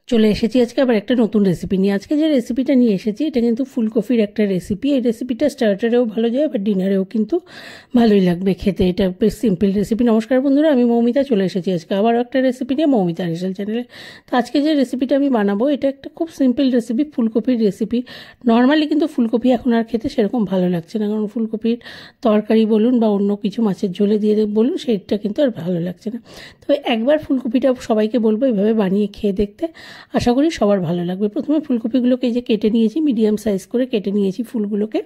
চলে এসেছি আজকে আবার একটা নতুন রেসিপি নিয়ে। আজকে যে রেসিপিটা নিয়ে এসেছি এটা কিন্তু ফুলকপির একটা রেসিপি। এই রেসিপিটা স্টার্টারেও ভালো যায়, আবার ডিনারেও কিন্তু ভালোই লাগবে খেতে। এটা বেশ সিম্পল রেসিপি। নমস্কার বন্ধুরা, আমি মৌমিতা চলে এসেছি আজকে আবার একটা রেসিপি নিয়ে মৌমিতা হেসেল চ্যানেলে। তো আজকে যে রেসিপিটা আমি বানাবো এটা একটা খুব সিম্পল রেসিপি, ফুলকপির রেসিপি। নর্মালি কিন্তু ফুলকপি এখন আর খেতে সেরকম ভালো লাগছে না, কারণ ফুলকপির তরকারি বলুন বা অন্য কিছু মাছের ঝোলে দিয়ে বলুন সেটা কিন্তু আর ভালো লাগছে না। তবে একবার ফুলকপিটা সবাইকে বলবো এভাবে বানিয়ে খেয়ে দেখতে, আশা করি সবার ভালো লাগবে। প্রথমে ফুলকপিগুলোকে এই যে কেটে নিয়েছি, মিডিয়াম সাইজ করে কেটে নিয়েছি ফুলগুলোকে।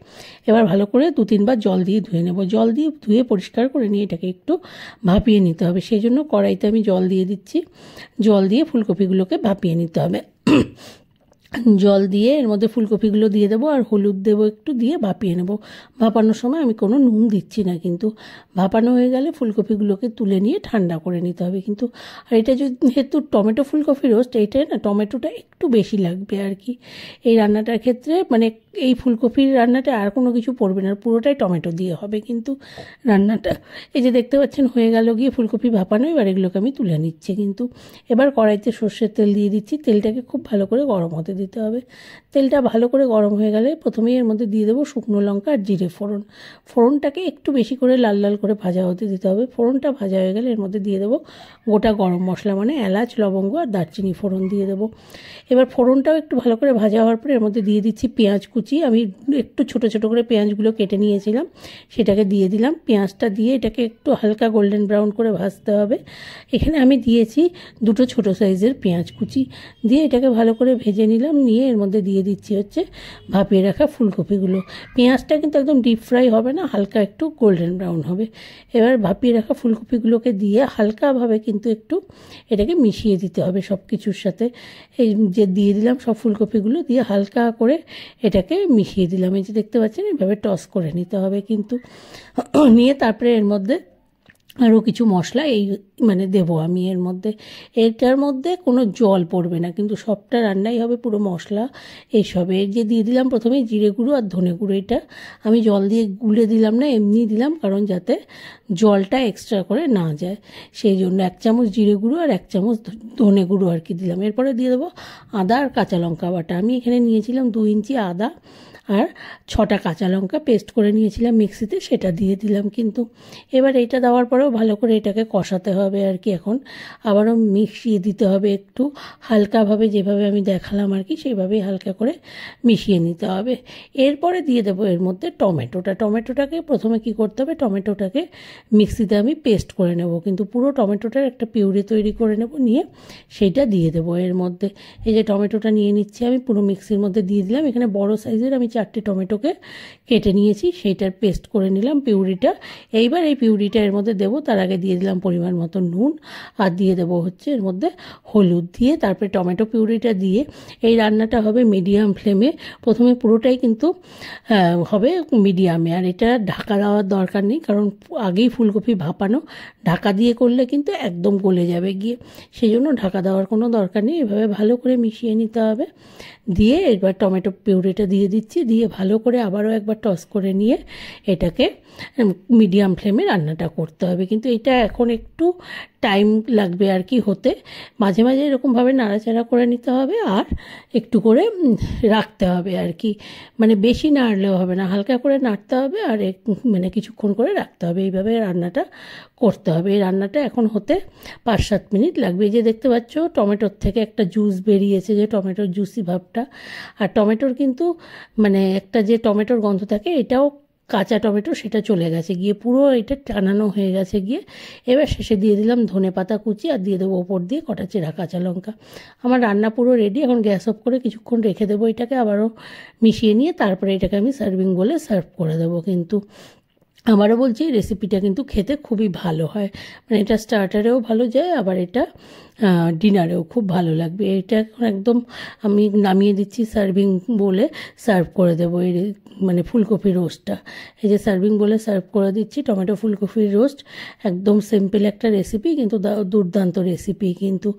এবার ভালো করে 2-3 বার জল দিয়ে ধুয়ে নেব। জল দিয়ে ধুয়ে পরিষ্কার করে নিয়ে এটাকে একটু ভাপিয়ে নিতে হবে। সেই জন্য কড়াইতে আমি জল দিয়ে দিচ্ছি। জল দিয়ে ফুলকপিগুলোকে ভাপিয়ে নিতে হবে। জল দিয়ে এর মধ্যে ফুলকপিগুলো দিয়ে দেবো আর হলুদ দেবো একটু, দিয়ে ভাপিয়ে নেব। ভাপানোর সময় আমি কোনো নুন দিচ্ছি না, কিন্তু ভাপানো হয়ে গেলে ফুলকপিগুলোকে তুলে নিয়ে ঠান্ডা করে নিতে হবে কিন্তু। আর এটা যেহেতু টমেটো ফুলকপি রোস্ট, এইটাই না টমেটোটা একটু বেশি লাগবে আর কি এই রান্নাটার ক্ষেত্রে। মানে এই ফুলকপির রান্নাটা আর কোনো কিছু পড়বে না, পুরোটাই টমেটো দিয়ে হবে কিন্তু রান্নাটা। এই যে দেখতে পাচ্ছেন হয়ে গেল গিয়ে ফুলকপি ভাপানো। এবার এগুলোকে আমি তুলে নিচ্ছি কিন্তু। এবার কড়াইতে সর্ষের তেল দিয়ে দিচ্ছি। তেলটাকে খুব ভালো করে গরম হতে দিতে হবে। তেলটা ভালো করে গরম হয়ে গেলে প্রথমেই এর মধ্যে দিয়ে দেবো শুকনো লঙ্কা আর জিরে ফোড়ন। ফোড়নটাকে একটু বেশি করে লাল লাল করে ভাজা হতে দিতে হবে। ফোড়নটা ভাজা হয়ে গেলে এর মধ্যে দিয়ে দেবো গোটা গরম মশলা, মানে এলাচ, লবঙ্গ আর দারচিনি ফোড়ন দিয়ে দেবো। এবার ফোড়নটাও একটু ভালো করে ভাজা হওয়ার পরে এর মধ্যে দিয়ে দিচ্ছি পেঁয়াজ কুচি। আমি একটু ছোট ছোট করে পেঁয়াজগুলো কেটে নিয়েছিলাম, সেটাকে দিয়ে দিলাম। পেঁয়াজটা দিয়ে এটাকে একটু হালকা গোল্ডেন ব্রাউন করে ভাজতে হবে। এখানে আমি দিয়েছি 2 ছোট সাইজের পেঁয়াজ কুচি, দিয়ে এটাকে ভালো করে ভেজে নিলাম। নিয়ে এর মধ্যে দিয়ে দিচ্ছি হচ্ছে ভাপিয়ে রাখা ফুলকপিগুলো। পেঁয়াজটা কিন্তু একদম ডিপ ফ্রাই হবে না, হালকা একটু গোল্ডেন ব্রাউন হবে। এবার ভাপিয়ে রাখা ফুলকপিগুলোকে দিয়ে হালকাভাবে কিন্তু একটু এটাকে মিশিয়ে দিতে হবে সব কিছুর সাথে। এই যে দিয়ে দিলাম সব ফুলকপিগুলো, দিয়ে হালকা করে এটাকে মিশিয়ে দিলাম। এই যে দেখতে পাচ্ছেন এভাবে টস করে নিতে হবে কিন্তু। নিয়ে তারপরে এর মধ্যে আরও কিছু মশলা মানে দেবো আমি এর মধ্যে। এটার মধ্যে কোনো জল পড়বে না কিন্তু, সবটা রান্নাই হবে পুরো মশলা এইসবে। যে দিয়ে দিলাম প্রথমে জিরে গুঁড়ো আর ধনে গুঁড়ো, এটা আমি জল দিয়ে গুলে দিলাম না, এমনি দিলাম, কারণ যাতে জলটা এক্সট্রা করে না যায় সেই জন্য। 1 চামচ জিরে গুঁড়ো আর 1 চামচ ধনে গুঁড়ো আর কি দিলাম। এরপরে দিয়ে দেবো আদা আর কাঁচা লঙ্কা বাটা। আমি এখানে নিয়েছিলাম 2 ইঞ্চি আদা আর 6টা কাঁচা লঙ্কা পেস্ট করে নিয়েছিলাম মিক্সিতে, সেটা দিয়ে দিলাম কিন্তু। এবার এটা দেওয়ার পরেও ভালো করে এটাকে কষাতে হবে আর কি। এখন আবারও মিশিয়ে দিতে হবে একটু হালকাভাবে, যেভাবে আমি দেখালাম আর কি সেইভাবেই হালকা করে মিশিয়ে নিতে হবে। এরপরে দিয়ে দেবো এর মধ্যে টমেটোটাকে প্রথমে কি করতে হবে, টমেটোটাকে মিক্সিতে আমি পেস্ট করে নেব কিন্তু, পুরো টমেটোটার একটা পিউরি তৈরি করে নেব। নিয়ে সেইটা দিয়ে দেবো এর মধ্যে। এই যে টমেটোটা নিয়ে নিচ্ছি আমি, পুরো মিক্সির মধ্যে দিয়ে দিলাম। এখানে বড় সাইজের আমি 4টে টমেটোকে কেটে নিয়েছি, সেইটার পেস্ট করে নিলাম পিউরিটা। এইবার এই পিউরিটা এর মধ্যে দেবো। তার আগে দিয়ে দিলাম পরিমাণ মতো নুন, আর দিয়ে দেবো হচ্ছে এর মধ্যে হলুদ। দিয়ে তারপরে টমেটো পিউরিটা দিয়ে এই রান্নাটা হবে মিডিয়াম ফ্লেমে। প্রথমে পুরোটাই কিন্তু হবে মিডিয়ামে, আর এটা ঢাকা দেওয়ার দরকার নেই, কারণ আগেই ফুলকপি ভাপানো। ঢাকা দিয়ে করলে কিন্তু একদম গলে যাবে গিয়ে, সেই জন্য ঢাকা দেওয়ার কোনো দরকার নেই। এভাবে ভালো করে মিশিয়ে নিতে হবে। দিয়ে এবার টমেটো পিউরিটা দিয়ে দিচ্ছি, দিয়ে ভালো করে আবারও একবার টস করে নিয়ে এটাকে মিডিয়াম ফ্লেমে রান্নাটা করতে হবে কিন্তু। এটা এখন একটু টাইম লাগবে আর কি হতে। মাঝে মাঝে এরকমভাবে নাড়াচাড়া করে নিতে হবে আর একটু করে রাখতে হবে আর কি। মানে বেশি নাড়লেও হবে না, হালকা করে নাড়তে হবে আর মানে কিছুক্ষণ করে রাখতে হবে। এইভাবে রান্নাটা করতে হবে। এই রান্নাটা এখন হতে 5-7 মিনিট লাগবে। এই যে দেখতে পাচ্ছ টমেটোর থেকে একটা জুস বেরিয়েছে, যে টমেটোর জুসি ভাবটা। আর টমেটোর কিন্তু মানে একটা যে টমেটোর গন্ধ থাকে, এটাও কাঁচা টমেটো সেটা চলে গেছে গিয়ে, পুরো এটা টানানো হয়ে গেছে গিয়ে। এবার শেষে দিয়ে দিলাম ধনেপাতা কুচি আর দিয়ে দেবো ওপর দিয়ে কটা চেরা কাঁচা লঙ্কা। আমার রান্না পুরো রেডি। এখন গ্যাস অফ করে কিছুক্ষণ রেখে দেবো এটাকে, আবারও মিশিয়ে নিয়ে তারপরে এটাকে আমি সার্ভিং বলে সার্ভ করে দেবো কিন্তু। আবারও বলছি রেসিপিটা কিন্তু খেতে খুবই ভালো হয়, মানে এটা স্টার্টারেও ভালো যায়, আবার এটা ডিনারেও খুব ভালো লাগবে। এটা এখন একদম আমি নামিয়ে দিচ্ছি, সার্ভিং বলে সার্ভ করে দেবো এই মানে ফুলকপির রোস্টটা। এই যে সার্ভিং বলে সার্ভ করে দিচ্ছি টমেটো ফুলকপির রোস্ট। একদম সিম্পল একটা রেসিপি কিন্তু দুর্দান্ত রেসিপি কিন্তু।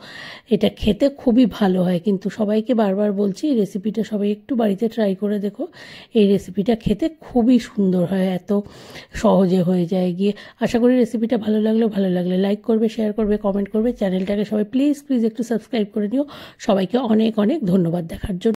এটা খেতে খুবই ভালো হয় কিন্তু। সবাইকে বারবার বলছি এই রেসিপিটা সবাই একটু বাড়িতে ট্রাই করে দেখো। এই রেসিপিটা খেতে খুবই সুন্দর হয়, এত সহজে হয়ে যায় গিয়ে। আশা করি রেসিপিটা ভালো লাগলে লাইক করবে, শেয়ার করবে, কমেন্ট করবে। চ্যানেলটাকে সবাই প্লিজ প্লিজ একটু সাবস্ক্রাইব করে নিও। সবাইকে অনেক অনেক ধন্যবাদ দেখার জন্য।